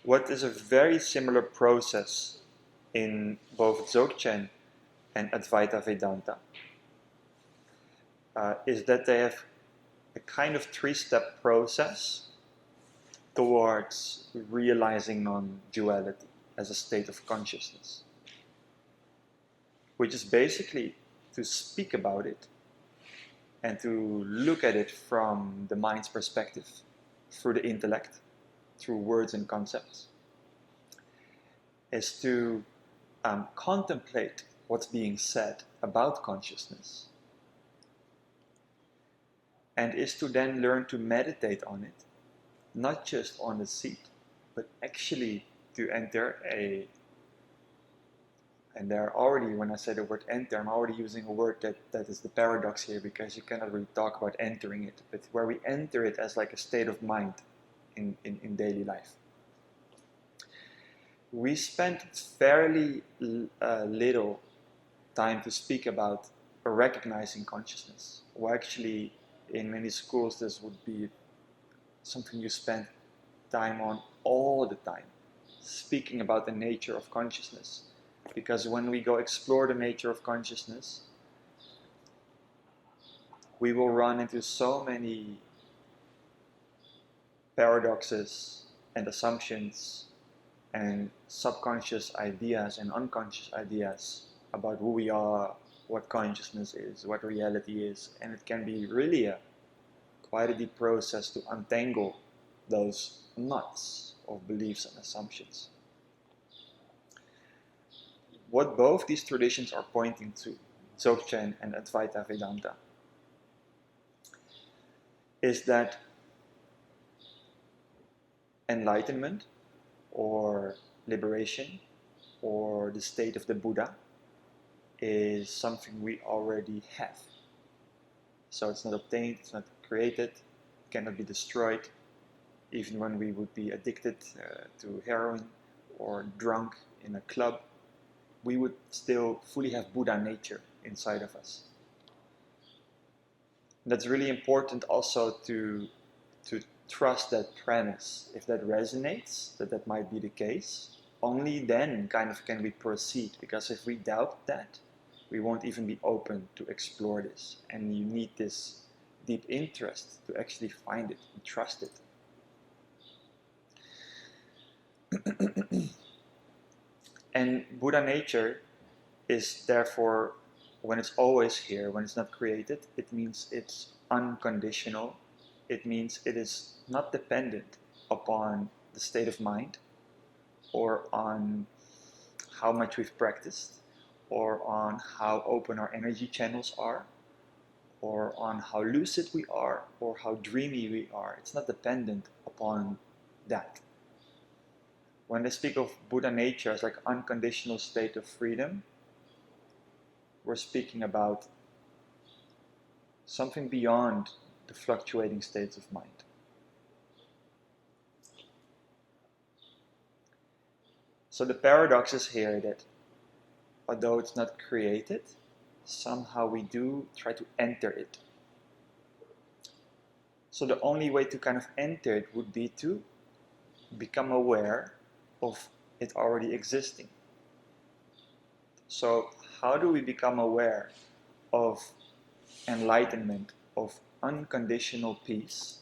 What is a very similar process in both Dzogchen and Advaita Vedanta is that they have a kind of three-step process towards realizing non-duality as a state of consciousness, which is basically to speak about it and to look at it from the mind's perspective, through the intellect, through words and concepts, is to contemplate what's being said about consciousness, and is to then learn to meditate on it, not just on the seat, but actually to enter and there already, when I say the word enter, I'm already using a word that is the paradox here, because you cannot really talk about entering it, but where we enter it as like a state of mind in daily life. We spent fairly little time to speak about recognizing consciousness, or actually in many schools this would be something you spend time on all the time, speaking about the nature of consciousness. Because when we go explore the nature of consciousness, we will run into so many paradoxes and assumptions and subconscious ideas and unconscious ideas about who we are, what consciousness is, what reality is, and it can be really quite a deep process to untangle those knots of beliefs and assumptions. What both these traditions are pointing to, Dzogchen and Advaita Vedanta, is that enlightenment or liberation or the state of the Buddha is something we already have. So it's not obtained, it's not created, it cannot be destroyed. Even when we would be addicted to heroin or drunk in a club, we would still fully have Buddha nature inside of us. That's really important also to trust that premise. If that resonates, that might be the case, only then kind of can we proceed. Because if we doubt that, we won't even be open to explore this. And you need this deep interest to actually find it and trust it. And Buddha nature is therefore, when it's always here, when it's not created, it means it's unconditional. It means it is not dependent upon the state of mind, or on how much we've practiced, or on how open our energy channels are, or on how lucid we are, or how dreamy we are. It's not dependent upon that. When they speak of Buddha nature as like unconditional state of freedom, we're speaking about something beyond the fluctuating states of mind. So the paradox is here that although it's not created, somehow we do try to enter it. So the only way to kind of enter it would be to become aware of it already existing. So how do we become aware of enlightenment, of unconditional peace?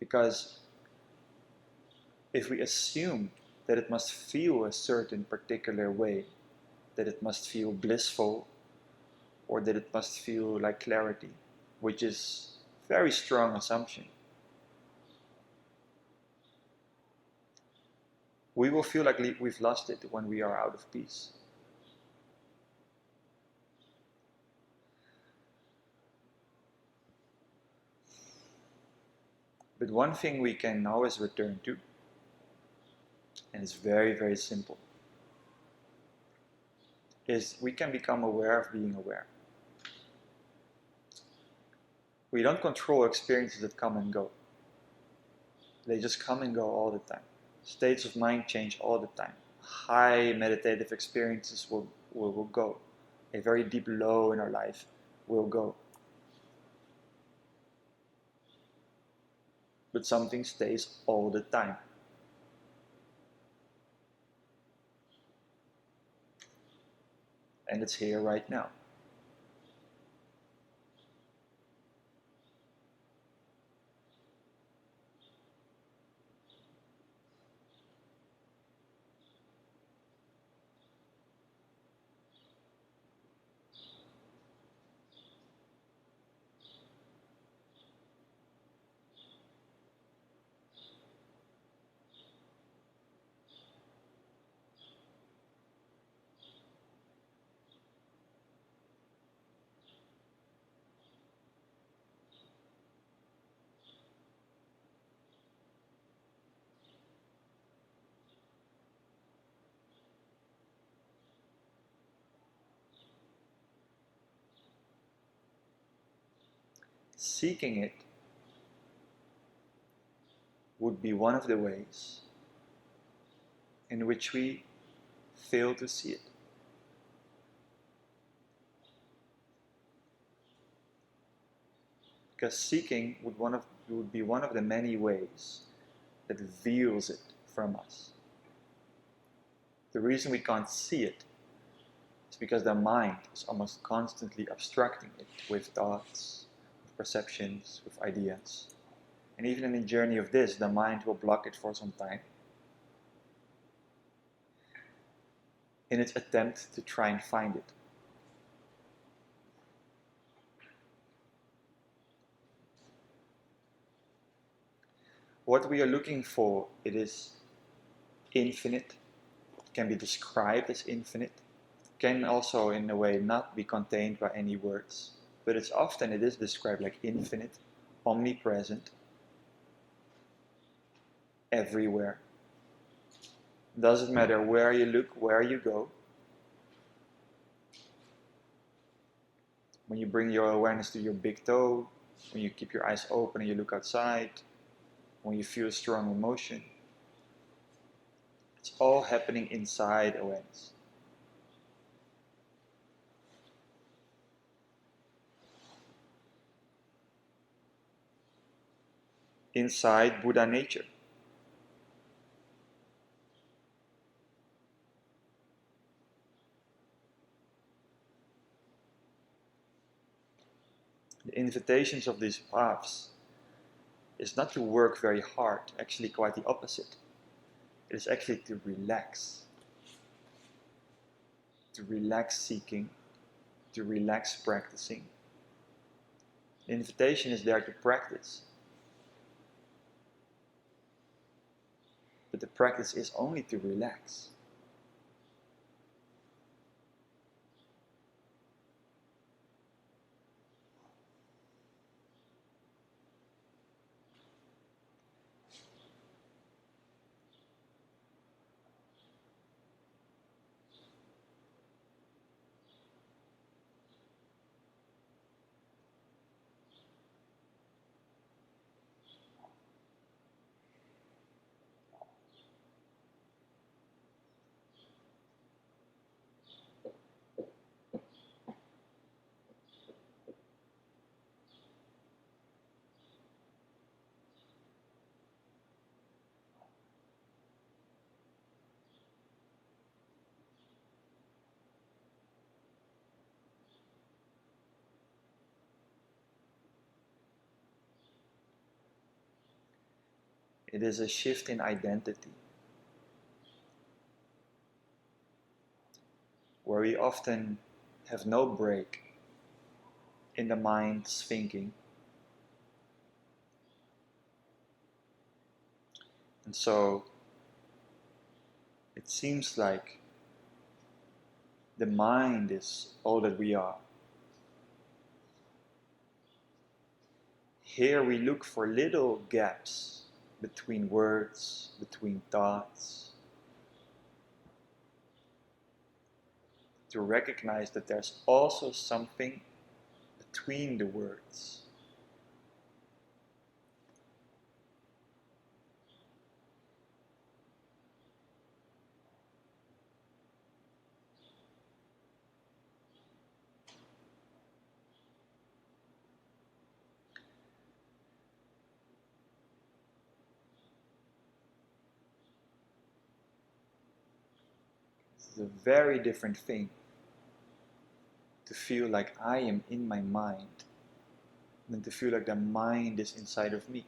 Because if we assume that it must feel a certain particular way, that it must feel blissful, or that it must feel like clarity, which is a very strong assumption, we will feel like we've lost it when we are out of peace. But one thing we can always return to, and it's very, very simple, is we can become aware of being aware. We don't control experiences that come and go. They just come and go all the time. States of mind change all the time. High meditative experiences will go. A very deep low in our life will go. but something stays all the time. And it's here right now. Seeking it would be one of the ways in which we fail to see it. Because seeking would be one of the many ways that veils it from us. The reason we can't see it is because the mind is almost constantly obstructing it with thoughts, with perceptions, with ideas. And even in the journey of this, the mind will block it for some time in its attempt to try and find it. What we are looking for, it is infinite, can be described as infinite, can also in a way not be contained by any words, but it is described like infinite, omnipresent, everywhere. Doesn't matter where you look, where you go. When you bring your awareness to your big toe, when you keep your eyes open and you look outside, when you feel strong emotion, it's all happening inside awareness. Inside Buddha nature. The invitations of these paths is not to work very hard, actually quite the opposite. It is actually to relax seeking, to relax practicing. The invitation is there to practice. But the practice is only to relax. It is a shift in identity, where we often have no break in the mind's thinking. And so it seems like the mind is all that we are. Here we look for little gaps between words, between thoughts, to recognize that there's also something between the words. It's a very different thing to feel like I am in my mind than to feel like the mind is inside of me.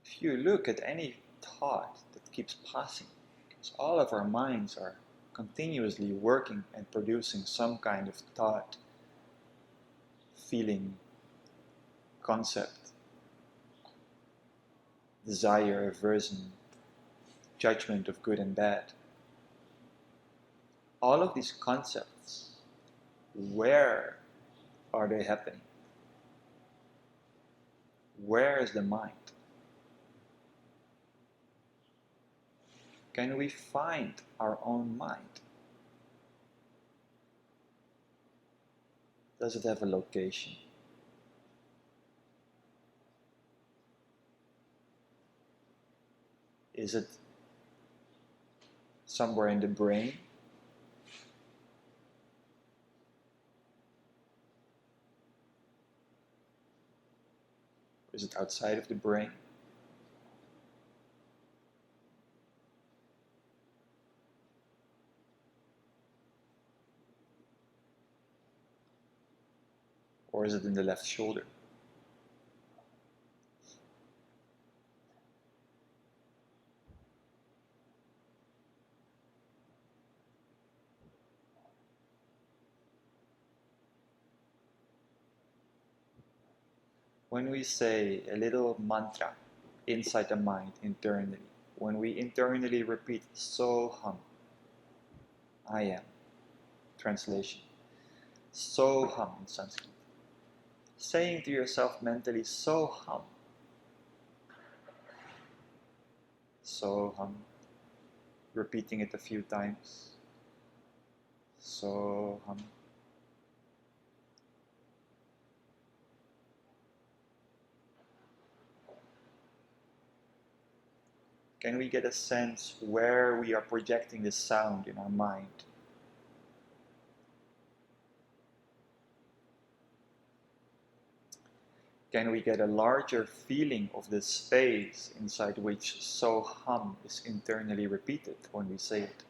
If you look at any thought that keeps passing, because all of our minds are continuously working and producing some kind of thought, feeling, concept, desire, aversion, judgment of good and bad. All of these concepts, where are they happening? Where is the mind? Can we find our own mind? Does it have a location? Is it somewhere in the brain? Is it outside of the brain? Or is it in the left shoulder? When we say a little mantra inside the mind internally, when we internally repeat Soham, I am, translation, Soham in Sanskrit, saying to yourself mentally Soham, Soham, repeating it a few times, Soham. Can we get a sense where we are projecting the sound in our mind? Can we get a larger feeling of the space inside which Soham is internally repeated when we say it?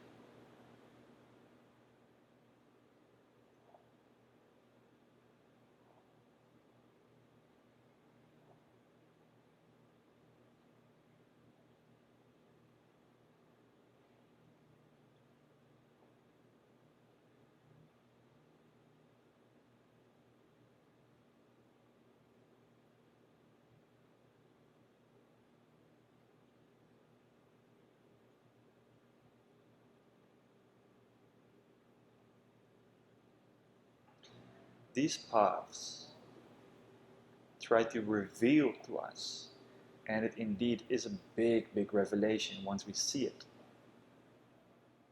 These paths try to reveal to us, and it indeed is a big, big revelation once we see it.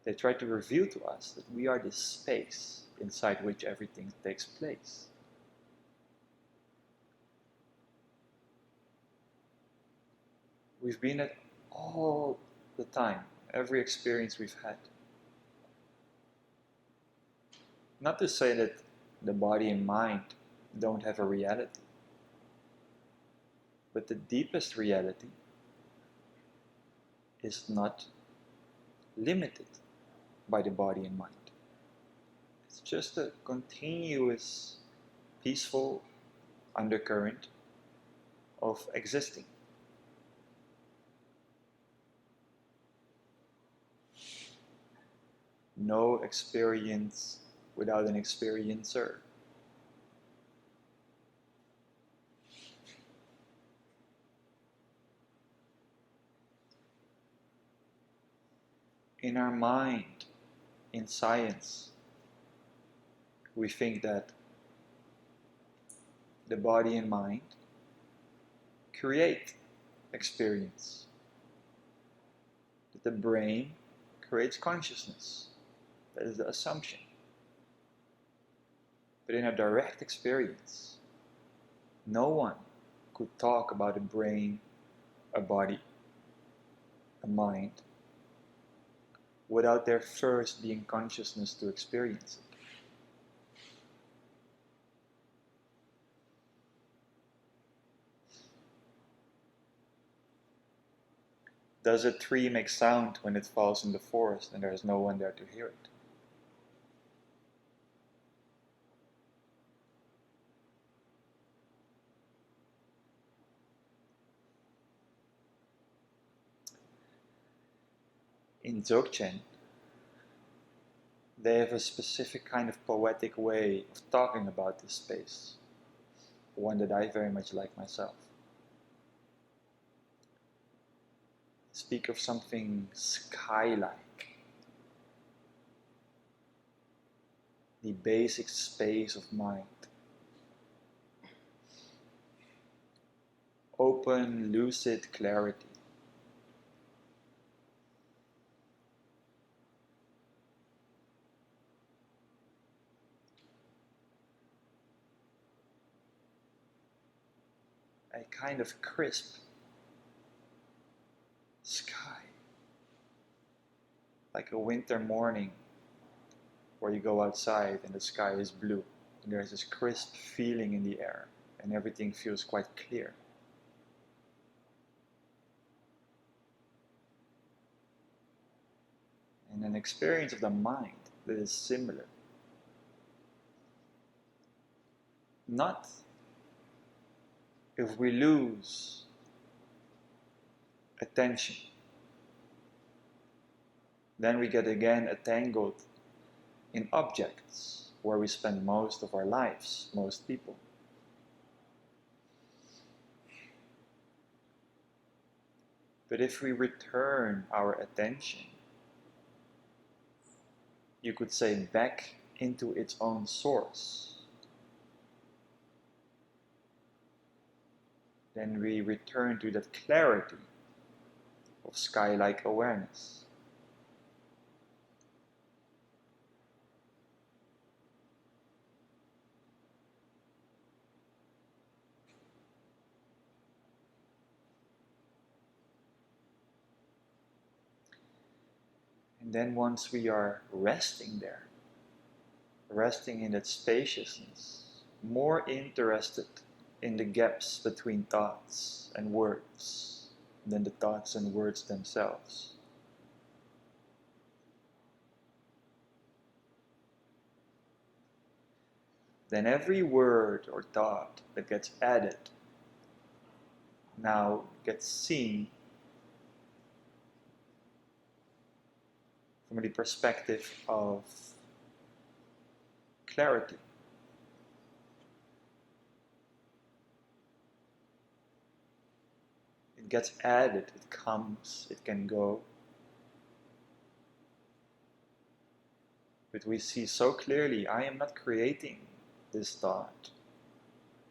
They try to reveal to us that we are this space inside which everything takes place. We've been at all the time, every experience we've had. Not to say that the body and mind don't have a reality, but the deepest reality is not limited by the body and mind. It's just a continuous, peaceful undercurrent of existing. No experience without an experiencer. In our mind, in science, we think that the body and mind create experience, that the brain creates consciousness. That is the assumption. But in a direct experience, no one could talk about a brain, a body, a mind, without there first being consciousness to experience it. Does a tree make sound when it falls in the forest and there is no one there to hear it? In Dzogchen, they have a specific kind of poetic way of talking about this space, one that I very much like myself. Speak of something sky-like, the basic space of mind. Open, lucid clarity. A kind of crisp sky, like a winter morning where you go outside and the sky is blue and there's this crisp feeling in the air and everything feels quite clear. And an experience of the mind that is similar. Not if we lose attention, then we get again entangled in objects where we spend most of our lives, most people. But if we return our attention, you could say back into its own source, then we return to that clarity of sky-like awareness. And then once we are resting there, resting in that spaciousness, more interested in the gaps between thoughts and words than the thoughts and words themselves. Then every word or thought that gets added now gets seen from the perspective of clarity. It gets added, it comes, it can go. But we see so clearly, I am not creating this thought.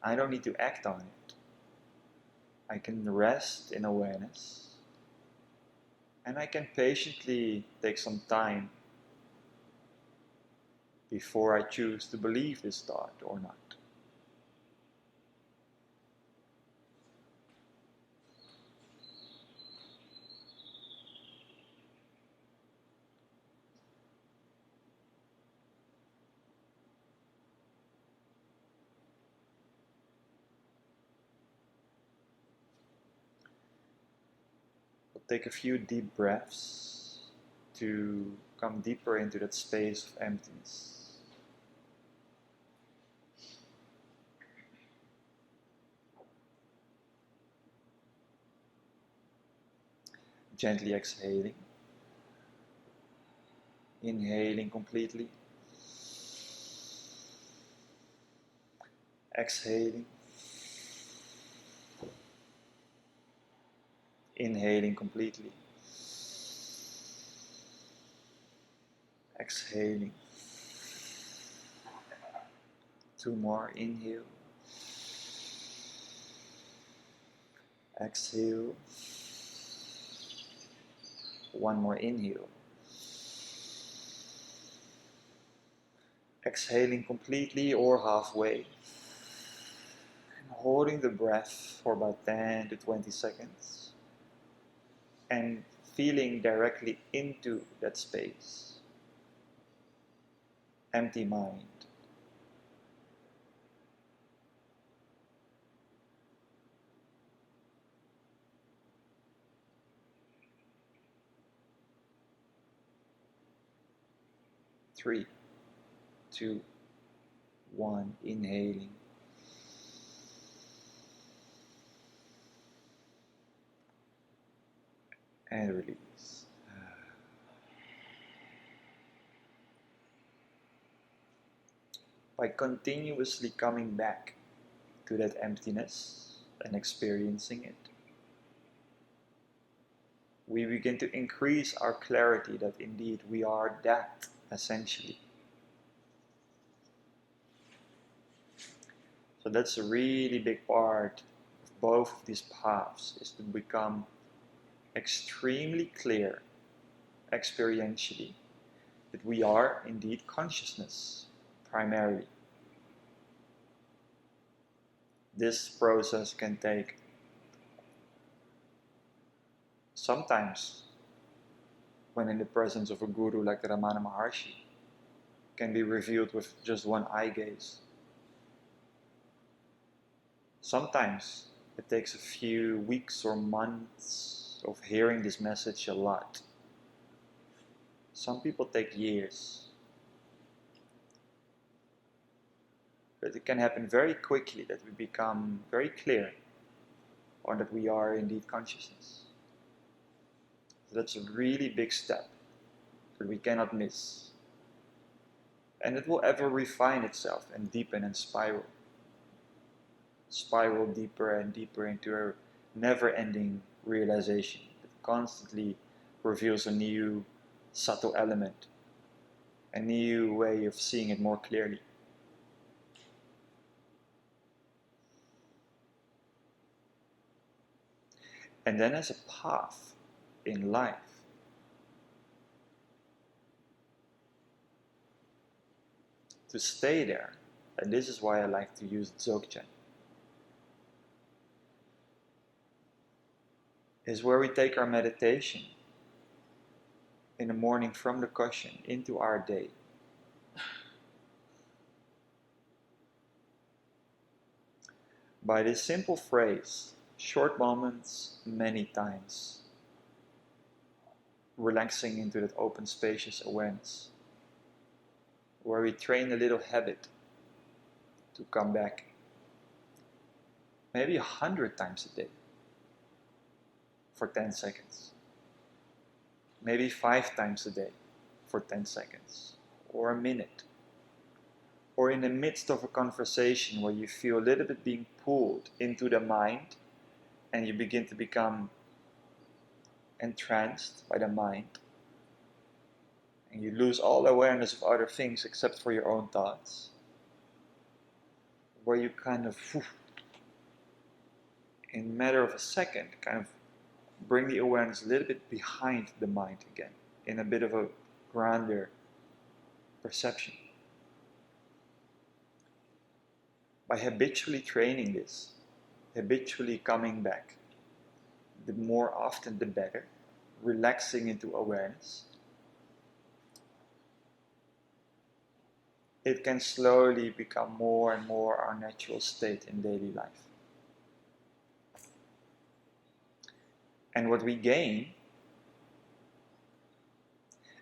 I don't need to act on it. I can rest in awareness. And I can patiently take some time before I choose to believe this thought or not. We'll take a few deep breaths to come deeper into that space of emptiness. Gently exhaling. Inhaling completely. Exhaling. Inhaling completely. Exhaling. 2 more. Inhale. Exhale. 1 more inhale. Exhaling completely or halfway. And holding the breath for about 10 to 20 seconds. And feeling directly into that space. Empty mind. 3, 2, 1. Inhaling. And release. By continuously coming back to that emptiness and experiencing it, we begin to increase our clarity that indeed we are that, essentially. So that's a really big part of both of these paths, is to become extremely clear, experientially, that we are indeed consciousness, primarily. This process can take sometimes, when in the presence of a guru like the Ramana Maharshi, can be revealed with just one eye gaze. Sometimes it takes a few weeks or months of hearing this message a lot. Some people take years. But it can happen very quickly that we become very clear on that we are indeed consciousness. So that's a really big step that we cannot miss. And it will ever refine itself and deepen and spiral. Spiral deeper and deeper into a never-ending realization that constantly reveals a new subtle element, a new way of seeing it more clearly. And then as a path in life, to stay there, and this is why I like to use Dzogchen, is where we take our meditation in the morning from the cushion into our day. By this simple phrase, short moments, many times, relaxing into that open, spacious awareness, where we train a little habit to come back, maybe 100 times a day, for 10 seconds. Maybe 5 times a day for 10 seconds, or a minute. Or in the midst of a conversation where you feel a little bit being pulled into the mind and you begin to become entranced by the mind and you lose all awareness of other things except for your own thoughts, where you kind of, in a matter of a second, kind of bring the awareness a little bit behind the mind again, in a bit of a grander perception. By habitually training this, habitually coming back, the more often the better, relaxing into awareness, it can slowly become more and more our natural state in daily life. And what we gain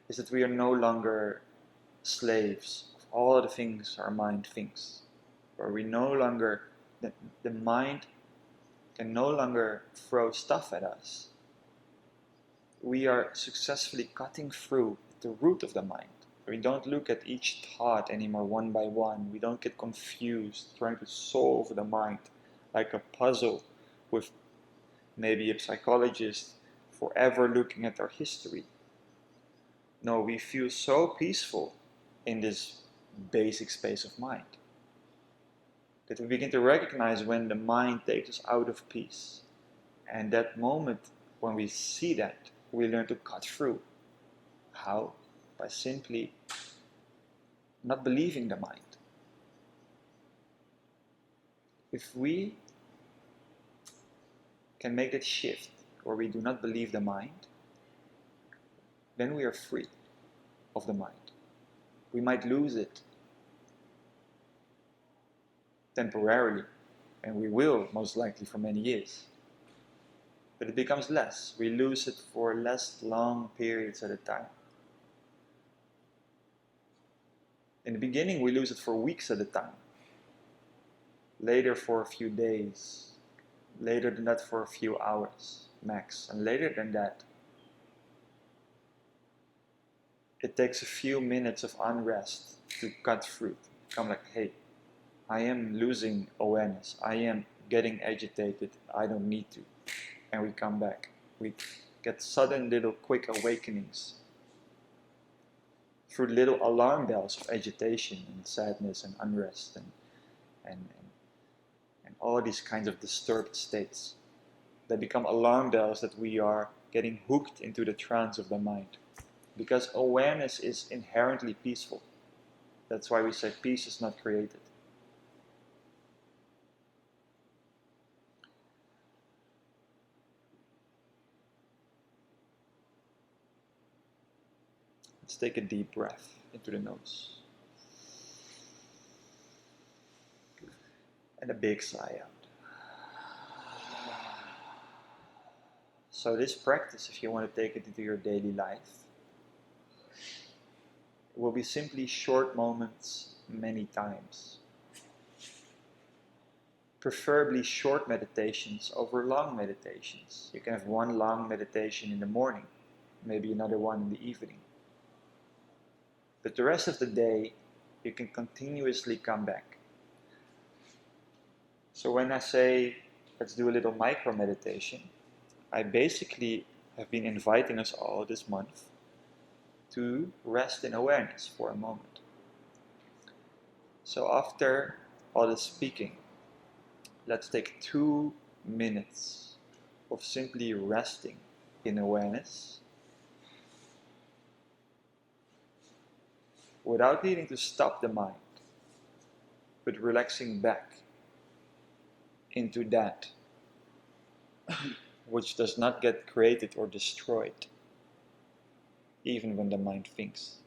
is that we are no longer slaves of all the things our mind thinks, where we no longer, the mind can no longer throw stuff at us. We are successfully cutting through the root of the mind. We don't look at each thought anymore one by one. We don't get confused trying to solve the mind like a puzzle with maybe a psychologist forever looking at our history. No, we feel so peaceful in this basic space of mind that we begin to recognize when the mind takes us out of peace. And that moment when we see that, we learn to cut through. How? By simply not believing the mind. If we can make that shift where we do not believe the mind, then we are free of the mind. We might lose it temporarily, and we will most likely for many years. But it becomes less. We lose it for less long periods at a time. In the beginning, we lose it for weeks at a time. Later for a few days. Later than that for a few hours, max. And later than that, it takes a few minutes of unrest to cut through. Come like, hey, I am losing awareness. I am getting agitated. I don't need to. And we come back. We get sudden little quick awakenings through little alarm bells of agitation and sadness and unrest and all these kinds of disturbed states. They become alarm bells that we are getting hooked into the trance of the mind. Because awareness is inherently peaceful. That's why we say peace is not created. Let's take a deep breath into the nose. And a big sigh out. So this practice, if you want to take it into your daily life, it will be simply short moments many times. Preferably short meditations over long meditations. You can have one long meditation in the morning, maybe another one in the evening. But the rest of the day, you can continuously come back. So when I say, let's do a little micro meditation, I basically have been inviting us all this month to rest in awareness for a moment. So after all this speaking, let's take 2 minutes of simply resting in awareness without needing to stop the mind, but relaxing back into that which does not get created or destroyed, even when the mind thinks.